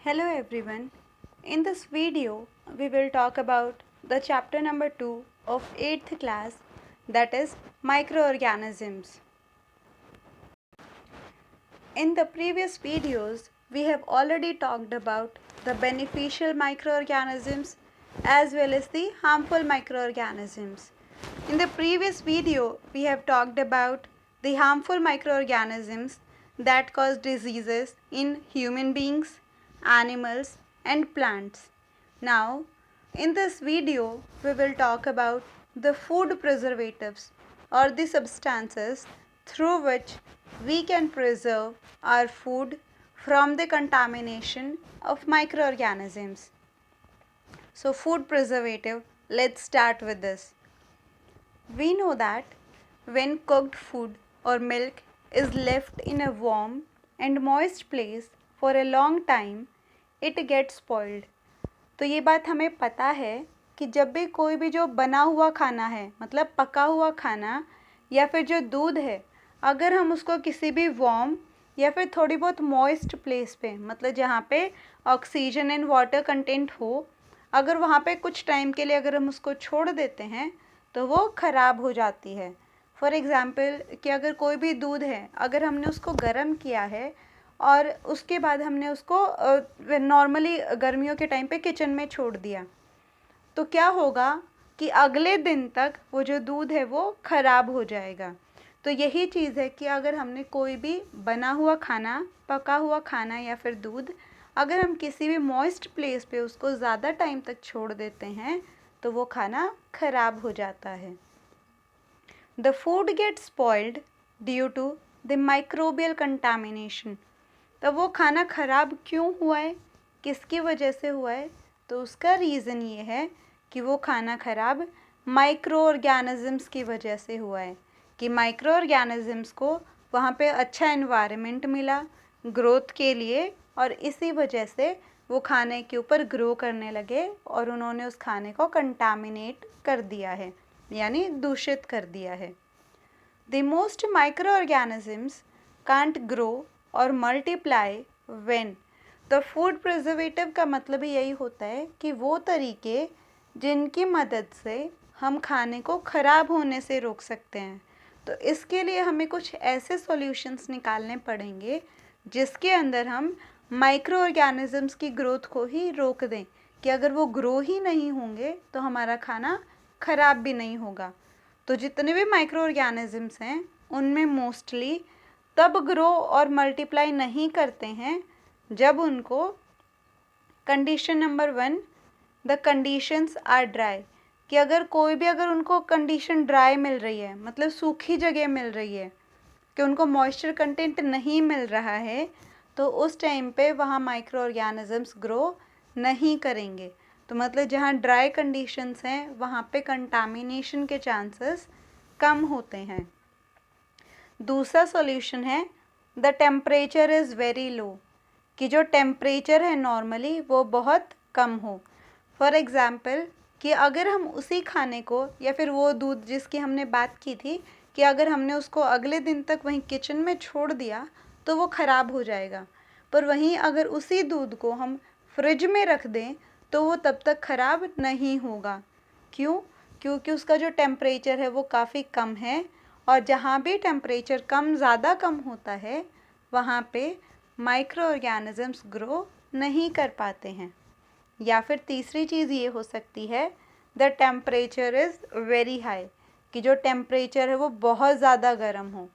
Hello everyone. In this video, we will talk about the chapter number 2 of 8th class, that is microorganisms. In the previous videos, we have already talked about the beneficial microorganisms as well as the harmful microorganisms. In the previous video, we have talked about the harmful microorganisms that cause diseases in human beings, animals, and plants. Now, in this video, we will talk about the food preservatives or the substances through which we can preserve our food from the contamination of microorganisms. So, food preservative, let's start with this. We know that when cooked food or milk is left in a warm and moist place for a long time, it gets spoiled. तो ये बात हमें पता है कि जब भी कोई भी जो बना हुआ खाना है, मतलब पका हुआ खाना या फिर जो दूध है, अगर हम उसको किसी भी वार्म या फिर थोड़ी बहुत मॉइस्ट प्लेस पे, मतलब जहाँ पे ऑक्सीजन एंड वाटर कंटेंट हो, अगर वहाँ पे कुछ टाइम के लिए अगर हम उसको छोड़ देते हैं तो वो ख़राब हो जाती है. फॉर एग्ज़ाम्पल कि अगर कोई भी दूध है, अगर हमने उसको गर्म किया है और उसके बाद हमने उसको नॉर्मली गर्मियों के टाइम पे किचन में छोड़ दिया, तो क्या होगा कि अगले दिन तक वो जो दूध है वो ख़राब हो जाएगा. तो यही चीज़ है कि अगर हमने कोई भी बना हुआ खाना, पका हुआ खाना या फिर दूध, अगर हम किसी भी मॉइस्ट प्लेस पे उसको ज़्यादा टाइम तक छोड़ देते हैं तो वो खाना ख़राब हो जाता है. The food get spoiled due to the microbial contamination. तो वो खाना ख़राब क्यों हुआ है, किसकी वजह से हुआ है? तो उसका रीज़न ये है कि वो खाना ख़राब माइक्रो ऑर्गेनिज़म्स की वजह से हुआ है कि माइक्रो ऑर्गेनिज़म्स को वहाँ पे अच्छा एनवायरनमेंट मिला ग्रोथ के लिए, और इसी वजह से वो खाने के ऊपर ग्रो करने लगे और उन्होंने उस खाने को कंटामिनेट कर दिया है, यानी दूषित कर दिया है. The most micro organisms can't grow और मल्टीप्लाई व्हेन. तो फूड प्रिजर्वेटिव का मतलब ही यही होता है कि वो तरीके जिनकी मदद से हम खाने को ख़राब होने से रोक सकते हैं. तो इसके लिए हमें कुछ ऐसे सॉल्यूशंस निकालने पड़ेंगे जिसके अंदर हम माइक्रो ऑर्गेनिज़म्स की ग्रोथ को ही रोक दें कि अगर वो ग्रो ही नहीं होंगे तो हमारा खाना ख़राब भी नहीं होगा. तो जितने भी माइक्रो ऑर्गेनिज़म्स हैं उनमें मोस्टली तब ग्रो और मल्टीप्लाई नहीं करते हैं जब उनको condition number 1, the conditions are dry, कि अगर कोई भी अगर उनको कंडीशन ड्राई मिल रही है, मतलब सूखी जगह मिल रही है, कि उनको मॉइस्चर कंटेंट नहीं मिल रहा है, तो उस टाइम पे वहाँ माइक्रो ऑर्गेनिज़म्स ग्रो नहीं करेंगे. तो मतलब जहाँ ड्राई कंडीशंस हैं वहाँ पे कंटामिनेशन के चांसेस कम होते हैं. दूसरा सॉल्यूशन है the temperature is very low, कि जो टेम्परेचर है नॉर्मली वो बहुत कम हो. फॉर एग्ज़ाम्पल कि अगर हम उसी खाने को या फिर वो दूध जिसकी हमने बात की थी कि अगर हमने उसको अगले दिन तक वहीं किचन में छोड़ दिया तो वो ख़राब हो जाएगा, पर वहीं अगर उसी दूध को हम फ्रिज में रख दें तो वो तब तक ख़राब नहीं होगा. क्यों? क्योंकि उसका जो टेम्परेचर है वो काफ़ी कम है, और जहाँ भी टेम्परेचर कम ज़्यादा कम होता है वहाँ पे माइक्रो ऑर्गेनिज़म्स ग्रो नहीं कर पाते हैं. या फिर तीसरी चीज़ ये हो सकती है the temperature is very high, कि जो टेम्परेचर है वो बहुत ज़्यादा गर्म हो,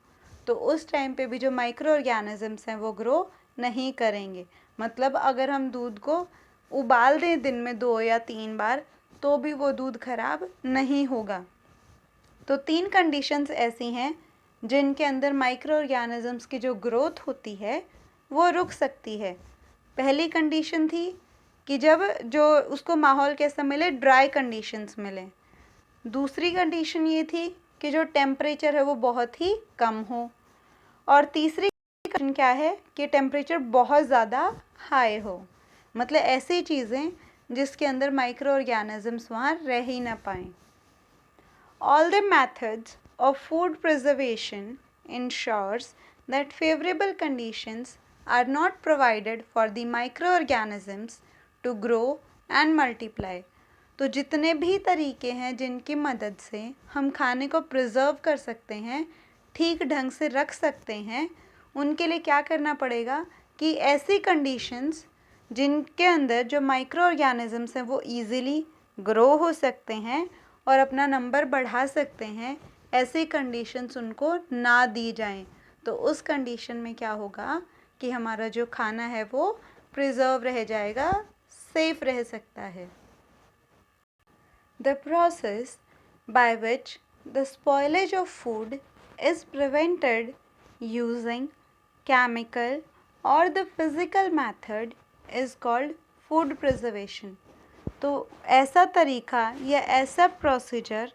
तो उस टाइम पे भी जो माइक्रो ऑर्गेनिज़म्स हैं वो ग्रो नहीं करेंगे. मतलब अगर हम दूध को उबाल दें दिन में 2 या 3 बार तो भी वो दूध ख़राब नहीं होगा. तो 3 कंडीशंस ऐसी हैं जिनके अंदर माइक्रो ऑर्गेनिज़म्स की जो ग्रोथ होती है वो रुक सकती है. पहली कंडीशन थी कि जब जो उसको माहौल कैसा मिले, ड्राई कंडीशंस मिले. दूसरी कंडीशन ये थी कि जो टेम्परेचर है वो बहुत ही कम हो. और तीसरी कंडीशन क्या है कि टेम्परेचर बहुत ज़्यादा हाई हो. मतलब ऐसी चीज़ें जिसके अंदर माइक्रो ऑर्गेनिज़म्स वहाँ रह ही ना पाएँ. All the methods of food preservation ensures that favorable conditions are not provided for the microorganisms to grow and multiply. तो जितने भी तरीके हैं जिनकी मदद से हम खाने को प्रिजर्व कर सकते हैं, ठीक ढंग से रख सकते हैं, उनके लिए क्या करना पड़ेगा कि ऐसी कंडीशंस जिनके अंदर जो माइक्रो ऑर्गेनिजम्स हैं वो ईज़िली ग्रो हो सकते हैं और अपना नंबर बढ़ा सकते हैं, ऐसी कंडीशंस उनको ना दी जाएं। तो उस कंडीशन में क्या होगा कि हमारा जो खाना है वो प्रिजर्व रह जाएगा, सेफ रह सकता है। The process by which the spoilage of food is prevented using chemical or the physical method is called food preservation. तो ऐसा तरीका या ऐसा प्रोसीजर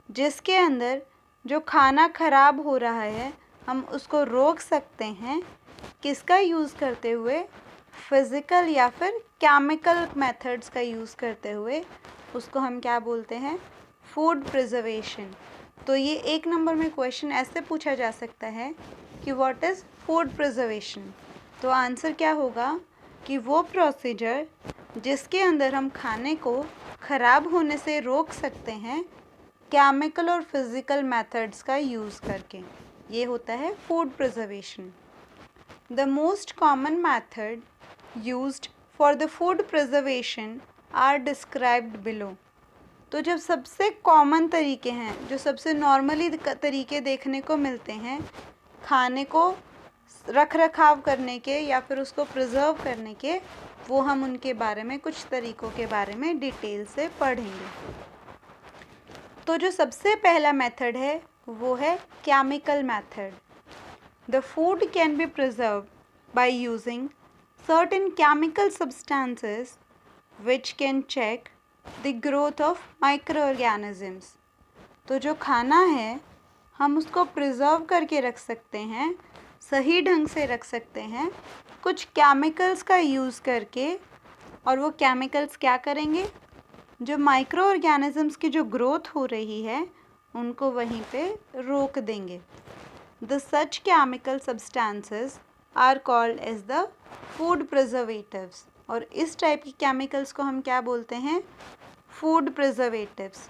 जिसके अंदर जो खाना ख़राब हो रहा है हम उसको रोक सकते हैं, किसका यूज़ करते हुए? फिज़िकल या फिर केमिकल मेथड्स का यूज़ करते हुए। उसको हम क्या बोलते हैं? Food preservation. तो ये 1 नंबर में क्वेश्चन ऐसे पूछा जा सकता है कि व्हाट इज़ फूड प्रिजर्वेशन। तो आंसर क्या होगा कि वो प्रोसीजर जिसके अंदर हम खाने को ख़राब होने से रोक सकते हैं केमिकल और फिज़िकल मेथड्स का यूज़ करके, ये होता है food preservation. The most common method used for the food preservation are described below. तो जब सबसे कॉमन तरीके हैं, जो सबसे नॉर्मली तरीके देखने को मिलते हैं खाने को रख रखाव करने के या फिर उसको प्रिजर्व करने के, वो हम उनके बारे में कुछ तरीक़ों के बारे में डिटेल से पढ़ेंगे। तो जो सबसे पहला मेथड है वो है chemical method. The food can be preserve by using certain chemical substances which can check the growth of microorganisms. तो जो खाना है हम उसको प्रिजर्व करके रख सकते हैं, सही ढंग से रख सकते हैं कुछ केमिकल्स का यूज़ करके। और वो केमिकल्स क्या करेंगे? जो माइक्रो ऑर्गेनिजम्स की जो ग्रोथ हो रही है उनको वहीं पे रोक देंगे। The such chemical substances are called as the food preservatives. और इस टाइप की केमिकल्स को हम क्या बोलते हैं? Food preservatives.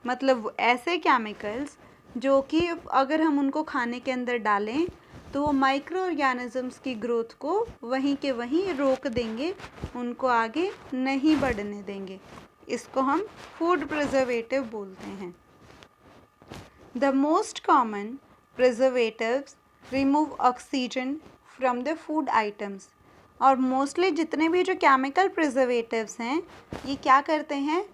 मतलब ऐसे केमिकल्स जो कि अगर हम उनको खाने के अंदर डालें तो वो माइक्रो ऑर्गेनिजम्स की ग्रोथ को वहीं के वहीं रोक देंगे, उनको आगे नहीं बढ़ने देंगे। इसको हम फूड प्रिजर्वेटिव बोलते हैं। The most common preservatives remove oxygen from the food items. और मोस्टली जितने भी जो केमिकल प्रिजर्वेटिव्स हैं ये क्या करते हैं?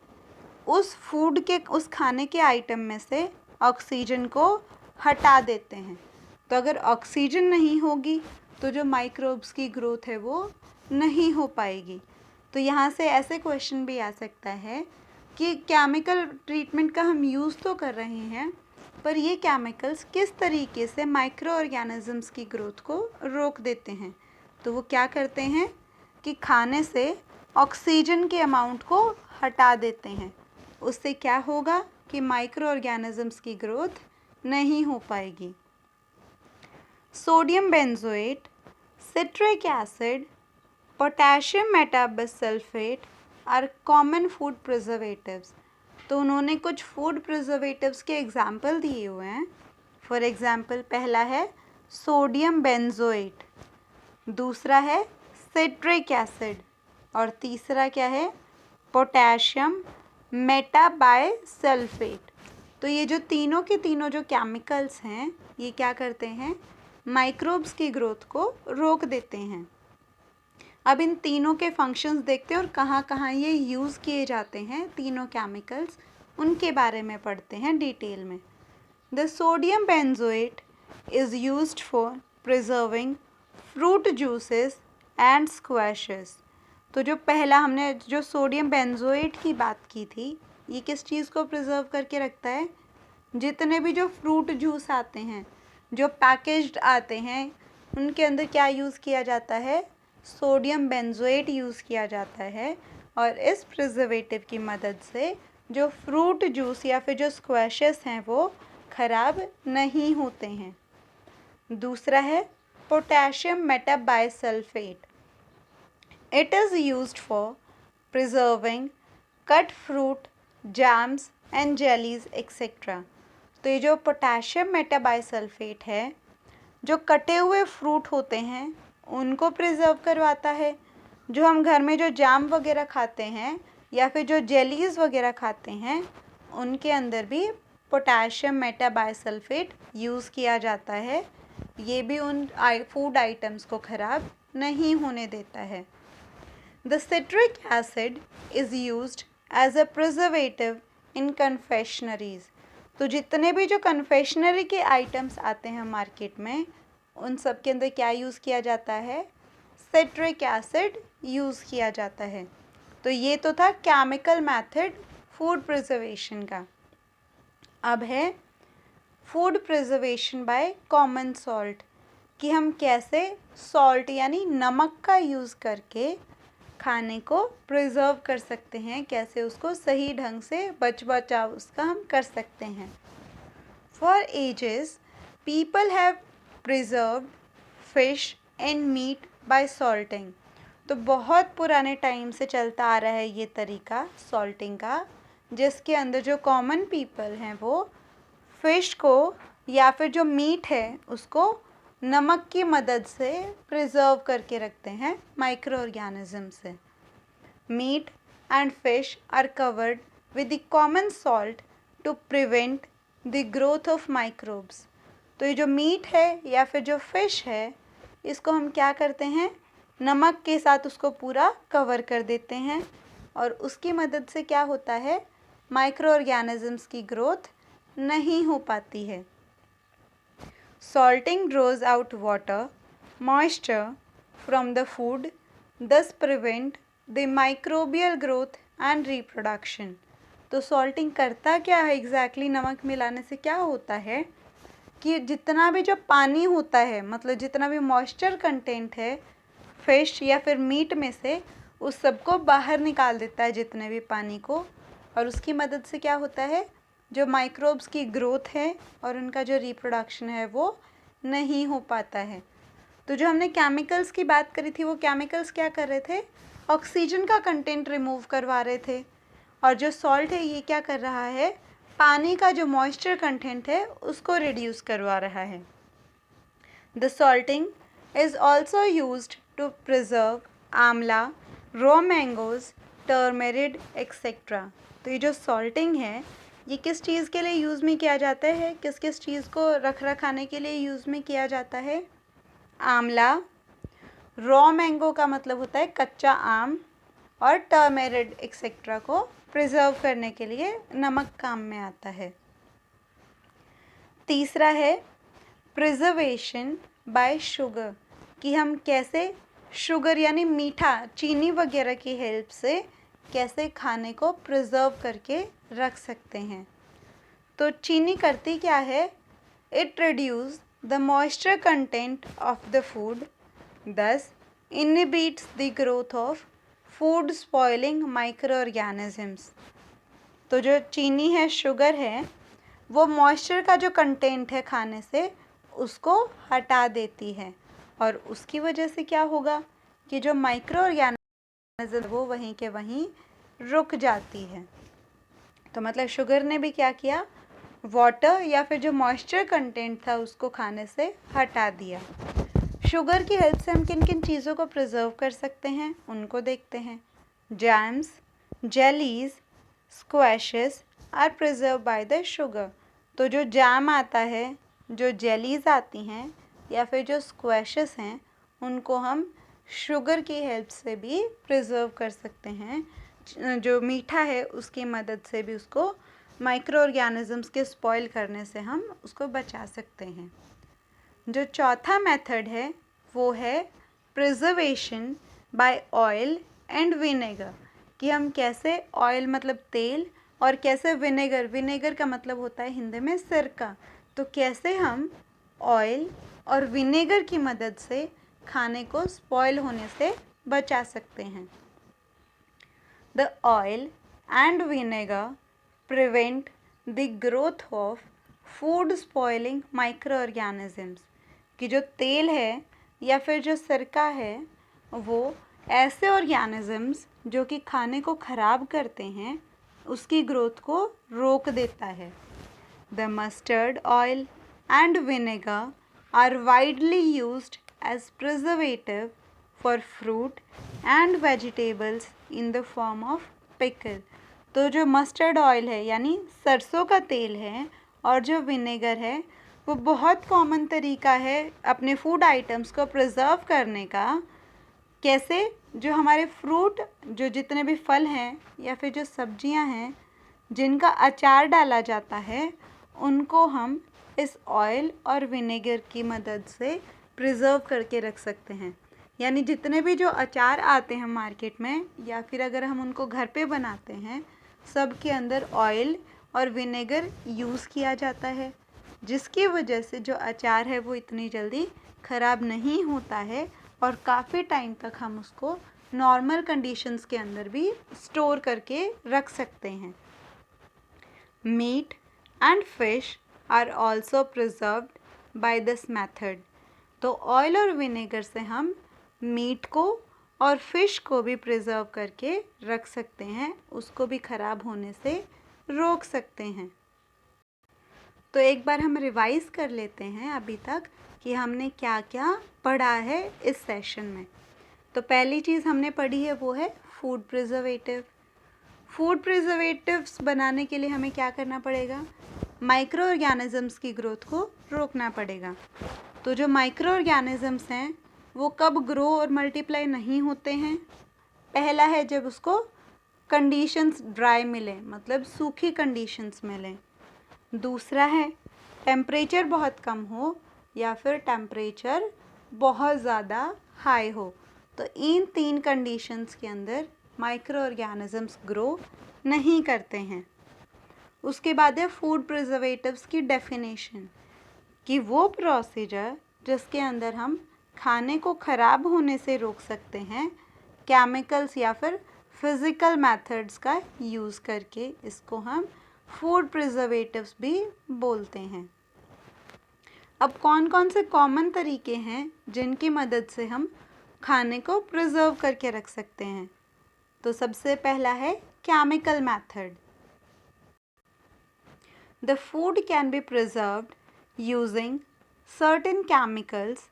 उस फूड के, उस खाने के आइटम में से ऑक्सीजन को हटा देते हैं। तो अगर ऑक्सीजन नहीं होगी तो जो माइक्रोब्स की ग्रोथ है वो नहीं हो पाएगी। तो यहाँ से ऐसे क्वेश्चन भी आ सकता है कि केमिकल ट्रीटमेंट का हम यूज़ तो कर रहे हैं पर ये केमिकल्स किस तरीके से माइक्रो ऑर्गेनिजम्स की ग्रोथ को रोक देते हैं। तो वो क्या करते हैं कि खाने से ऑक्सीजन के अमाउंट को हटा देते हैं। उससे क्या होगा कि माइक्रो ऑर्गेनिजम्स की ग्रोथ नहीं हो पाएगी। Sodium benzoate, citric acid, potassium metabisulphite are common food preservatives. तो उन्होंने कुछ फूड प्रिजर्वेटिव्स के एग्जाम्पल दिए हुए हैं। फॉर एग्जाम्पल पहला है सोडियम बेंजोएट, दूसरा है सिट्रिक एसिड और तीसरा क्या है? Potassium metabisulphite. तो ये जो तीनों के तीनों जो केमिकल्स हैं ये क्या करते हैं? माइक्रोब्स की ग्रोथ को रोक देते हैं। अब इन तीनों के फंक्शंस देखते हैं और कहाँ कहाँ ये यूज़ किए जाते हैं तीनों केमिकल्स, उनके बारे में पढ़ते हैं डिटेल में। The sodium benzoate is used for preserving fruit juices and squashes. तो जो पहला हमने जो सोडियम बेंजोएट की बात की थी, ये किस चीज़ को प्रिजर्व करके रखता है? जितने भी जो फ्रूट जूस आते हैं, जो पैकेज्ड आते हैं, उनके अंदर क्या यूज़ किया जाता है? सोडियम बेंजोएट यूज़ किया जाता है। और इस प्रिजर्वेटिव की मदद से जो फ्रूट जूस या फिर जो स्क्वैशेस हैं वो ख़राब नहीं होते हैं। दूसरा है potassium metabisulfate. It is used for preserving cut fruit, jams and jellies etc. तो ये जो पोटेशियम मेटाबाइसल्फेट है, जो कटे हुए फ्रूट होते हैं उनको प्रिजर्व करवाता है। जो हम घर में जो जाम वगैरह खाते हैं या फिर जो जेलीज़ वगैरह खाते हैं उनके अंदर भी पोटेशियम मेटाबाइसल्फेट यूज़ किया जाता है। ये भी उन फूड आइटम्स को ख़राब नहीं होने देता है। The citric acid is used as a preservative in confectioneries. तो जितने भी जो कन्फेक्शनरी के आइटम्स आते हैं मार्केट में उन सब के अंदर क्या यूज़ किया जाता है? सिट्रिक एसिड यूज़ किया जाता है। तो ये तो था केमिकल मेथड फूड प्रिजर्वेशन का। अब है food preservation by common salt, कि हम कैसे सॉल्ट यानी नमक का यूज़ करके खाने को प्रिजर्व कर सकते हैं, कैसे उसको सही ढंग से बचाव उसका हम कर सकते हैं। For ages people have preserved fish and meat by salting. तो बहुत पुराने टाइम से चलता आ रहा है ये तरीका सॉल्टिंग का, जिसके अंदर जो कॉमन पीपल हैं वो फ़िश को या फिर जो मीट है उसको नमक की मदद से प्रिजर्व करके रखते हैं माइक्रो ऑर्गेनिज्म से। Meat and fish are covered with the common salt to prevent the growth of microbes. तो ये जो मीट है या फिर जो फिश है इसको हम क्या करते हैं, नमक के साथ उसको पूरा कवर कर देते हैं और उसकी मदद से क्या होता है, माइक्रो ऑर्गेनिजम्स की ग्रोथ नहीं हो पाती है। Salting draws out water moisture from the food, thus prevent the microbial growth and reproduction. तो सॉल्टिंग करता क्या है एग्जैक्टली, नमक मिलाने से क्या होता है कि जितना भी जो पानी होता है, मतलब जितना भी मॉइस्चर कंटेंट है फिश या फिर मीट में से, उस सबको बाहर निकाल देता है जितने भी पानी को, और उसकी मदद से क्या होता है, जो माइक्रोब्स की ग्रोथ है और उनका जो रिप्रोडक्शन है वो नहीं हो पाता है। तो जो हमने केमिकल्स की बात करी थी वो केमिकल्स क्या कर रहे थे, ऑक्सीजन का कंटेंट रिमूव करवा रहे थे, और जो सॉल्ट है ये क्या कर रहा है, पानी का जो मॉइस्चर कंटेंट है उसको रिड्यूस करवा रहा है। The salting is also used to preserve amla, raw mangoes, turmeric etcetera. तो ये जो सॉल्टिंग है ये किस चीज़ के लिए यूज़ में किया जाता है, किस किस चीज़ को रख रखाने के लिए यूज़ में किया जाता है? आंवला, रॉ मैंगो का मतलब होता है कच्चा आम, और टर्मेरिड एक्सेट्रा को प्रिजर्व करने के लिए नमक काम में आता है। तीसरा है प्रिजर्वेशन बाय शुगर, कि हम कैसे शुगर यानी मीठा, चीनी वगैरह की हेल्प से कैसे खाने को प्रिजर्व करके रख सकते हैं। तो चीनी करती क्या है, it reduce the moisture content of the food, thus inhibits the growth of food spoiling micro organisms. तो जो चीनी है, शुगर है, वो मॉइस्चर का जो कंटेंट है खाने से उसको हटा देती है, और उसकी वजह से क्या होगा कि जो माइक्रो ऑर्गेनिज्म वो वहीं के वहीं रुक जाती है। तो मतलब शुगर ने भी क्या किया, वाटर या फिर जो मॉइस्चर कंटेंट था उसको खाने से हटा दिया। शुगर की हेल्प से हम किन किन चीज़ों को प्रिजर्व कर सकते हैं उनको देखते हैं। Jams, jellies, squashes are preserve by the sugar. तो जो जैम आता है, जो जेलीज आती हैं या फिर जो स्क्वैशेस हैं उनको हम शुगर की हेल्प से भी प्रिजर्व कर सकते हैं। जो मीठा है उसकी मदद से भी उसको माइक्रो ऑर्गेनिजम्स के स्पॉइल करने से हम उसको बचा सकते हैं। जो चौथा मेथड है वो है preservation by oil and vinegar, कि हम कैसे ऑयल मतलब तेल और कैसे विनेगर, विनेगर का मतलब होता है हिंदी में सिरका, तो कैसे हम ऑयल और विनेगर की मदद से खाने को स्पॉइल होने से बचा सकते हैं। The oil and vinegar prevent the growth of food spoiling micro organisms, कि जो तेल है या फिर जो सिरका है वो ऐसे ऑर्गेनिजम्स जो कि खाने को ख़राब करते हैं उसकी ग्रोथ को रोक देता है। The mustard oil and vinegar are widely used as preservative for fruit and vegetables in the form of pickle। तो जो मस्टर्ड ऑयल है यानी सरसों का तेल है और जो विनेगर है वो बहुत कॉमन तरीका है अपने फूड आइटम्स को प्रिजर्व करने का। कैसे? जो हमारे फ्रूट, जो जितने भी फल हैं या फिर जो सब्जियां हैं जिनका अचार डाला जाता है उनको हम इस ऑयल और विनेगर की मदद से प्रिजर्व करके रख सकते हैं। यानी जितने भी जो अचार आते हैं मार्केट में या फिर अगर हम उनको घर पे बनाते हैं सब के अंदर ऑयल और विनेगर यूज़ किया जाता है, जिसकी वजह से जो अचार है वो इतनी जल्दी ख़राब नहीं होता है और काफ़ी टाइम तक हम उसको नॉर्मल कंडीशंस के अंदर भी स्टोर करके रख सकते हैं। Meat and fish are also preserved by this method। तो ऑयल और विनेगर से हम मीट को और फिश को भी प्रिजर्व करके रख सकते हैं, उसको भी ख़राब होने से रोक सकते हैं। तो एक बार हम रिवाइज़ कर लेते हैं अभी तक कि हमने क्या क्या पढ़ा है इस सेशन में। तो पहली चीज़ हमने पढ़ी है वो है फूड प्रिजर्वेटिव। फूड प्रिजर्वेटिव्स बनाने के लिए हमें क्या करना पड़ेगा? माइक्रो ऑर्गेनिजम्स की ग्रोथ को रोकना पड़ेगा। तो जो माइक्रो ऑर्गेनिजम्स हैं वो कब ग्रो और मल्टीप्लाई नहीं होते हैं? पहला है जब उसको कंडीशंस ड्राई मिले, मतलब सूखी कंडीशंस मिले। दूसरा है टेम्परेचर बहुत कम हो या फिर टेम्परेचर बहुत ज़्यादा हाई हो। तो इन 3 कंडीशंस के अंदर माइक्रो ऑर्गेनिजम्स ग्रो नहीं करते हैं। उसके बाद है फूड प्रिजर्वेटिव्स की डेफिनेशन, कि वो प्रोसीजर जिसके अंदर हम खाने को ख़राब होने से रोक सकते हैं केमिकल्स या फिर फिज़िकल मेथड्स का यूज़ करके, इसको हम फूड प्रिजर्वेटिव्स भी बोलते हैं। अब कौन कौन से कॉमन तरीके हैं जिनकी मदद से हम खाने को प्रिजर्व करके रख सकते हैं? तो सबसे पहला है chemical method. The food can be preserved using certain chemicals.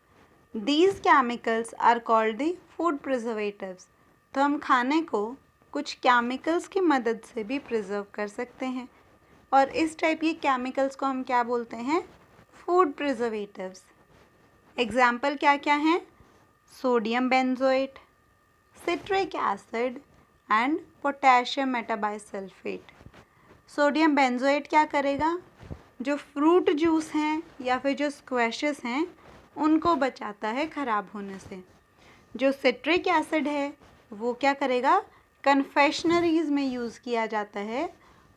These chemicals are called the food preservatives। तो हम खाने को कुछ केमिकल्स की मदद से भी प्रिजर्व कर सकते हैं और इस टाइप के केमिकल्स को हम क्या बोलते हैं? Food preservatives. एग्जाम्पल क्या क्या हैं? Sodium benzoate, citric acid and potassium metabisulphite. Sodium benzoate क्या करेगा? जो फ्रूट जूस हैं या फिर जो स्क्वैशेस हैं उनको बचाता है ख़राब होने से। जो सिट्रिक एसिड है वो क्या करेगा? कन्फेक्शनरीज़ में यूज़ किया जाता है।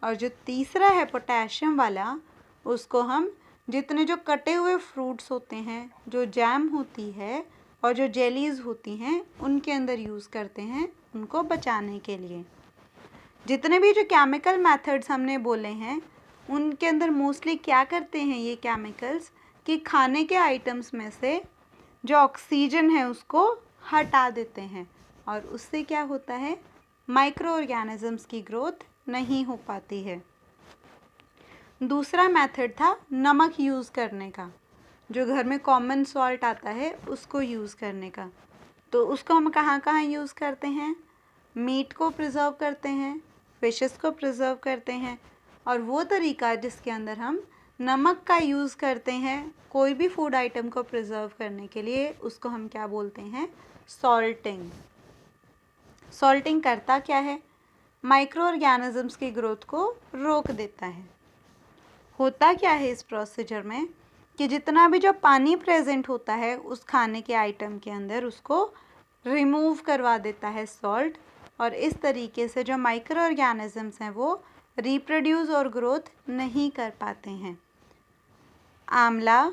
और जो तीसरा है पोटेशियम वाला, उसको हम जितने जो कटे हुए फ्रूट्स होते हैं, जो जैम होती है और जो जेलीज़ होती हैं उनके अंदर यूज़ करते हैं उनको बचाने के लिए। जितने भी जो केमिकल मेथड्स हमने बोले हैं उनके अंदर मोस्टली क्या करते हैं ये केमिकल्स कि खाने के आइटम्स में से जो ऑक्सीजन है उसको हटा देते हैं और उससे क्या होता है? माइक्रो ऑर्गेनिजम्स की ग्रोथ नहीं हो पाती है। दूसरा मेथड था नमक यूज़ करने का, जो घर में कॉमन सॉल्ट आता है उसको यूज़ करने का। तो उसको हम कहाँ कहाँ यूज़ करते हैं? मीट को प्रिजर्व करते हैं, फिशेस को प्रिजर्व करते हैं और वो तरीका जिसके अंदर हम नमक का यूज़ करते हैं कोई भी फूड आइटम को प्रिजर्व करने के लिए, उसको हम क्या बोलते हैं? सॉल्टिंग। सॉल्टिंग करता क्या है? माइक्रो ऑर्गेनिजम्स की ग्रोथ को रोक देता है। होता क्या है इस प्रोसीजर में कि जितना भी जो पानी प्रेजेंट होता है उस खाने के आइटम के अंदर उसको रिमूव करवा देता है सॉल्ट, और इस तरीके से जो माइक्रो ऑर्गेनिजम्स हैं वो रिप्रोड्यूस और ग्रोथ नहीं कर पाते हैं। आंवला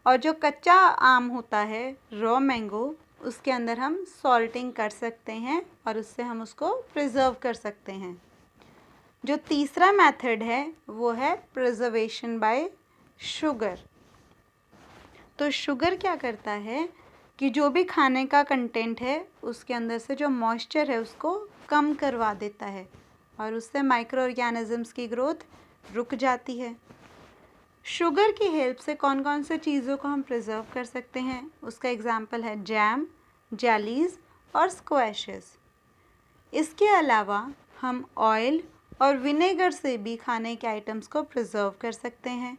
और जो कच्चा आम होता है रॉ मैंगो, उसके अंदर हम सॉल्टिंग कर सकते हैं और उससे हम उसको प्रिजर्व कर सकते हैं। जो तीसरा मेथड है वो है प्रिजर्वेशन बाय शुगर। तो शुगर क्या करता है कि जो भी खाने का कंटेंट है उसके अंदर से जो मॉइस्चर है उसको कम करवा देता है और उससे माइक्रो ऑर्गेनिजम्स की ग्रोथ रुक जाती है। शुगर की हेल्प से कौन कौन से चीज़ों को हम प्रिजर्व कर सकते हैं, उसका एग्जाम्पल है जैम, जेलीज और स्क्वैशेस। इसके अलावा हम ऑयल और विनेगर से भी खाने के आइटम्स को प्रिजर्व कर सकते हैं।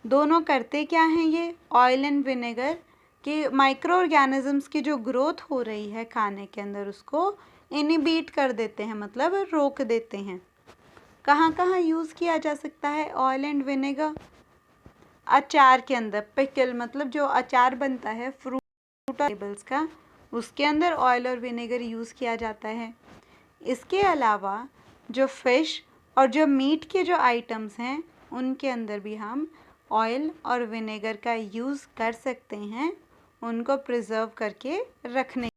दोनों करते क्या हैं ये ऑयल एंड विनेगर कि माइक्रो ऑर्गेनिजम्स की जो ग्रोथ हो रही है खाने के अंदर उसको इनिबिट कर देते हैं, मतलब रोक देते हैं। कहाँ कहाँ यूज़ किया जा सकता है ऑयल एंड विनेगर? अचार के अंदर, पिकल मतलब जो अचार बनता है फ्रूट वेजिटेबल्स का, उसके अंदर ऑयल और विनेगर यूज़ किया जाता है। इसके अलावा जो फ़िश और जो मीट के जो आइटम्स हैं उनके अंदर भी हम ऑयल और विनेगर का यूज़ कर सकते हैं उनको प्रिजर्व करके रखने।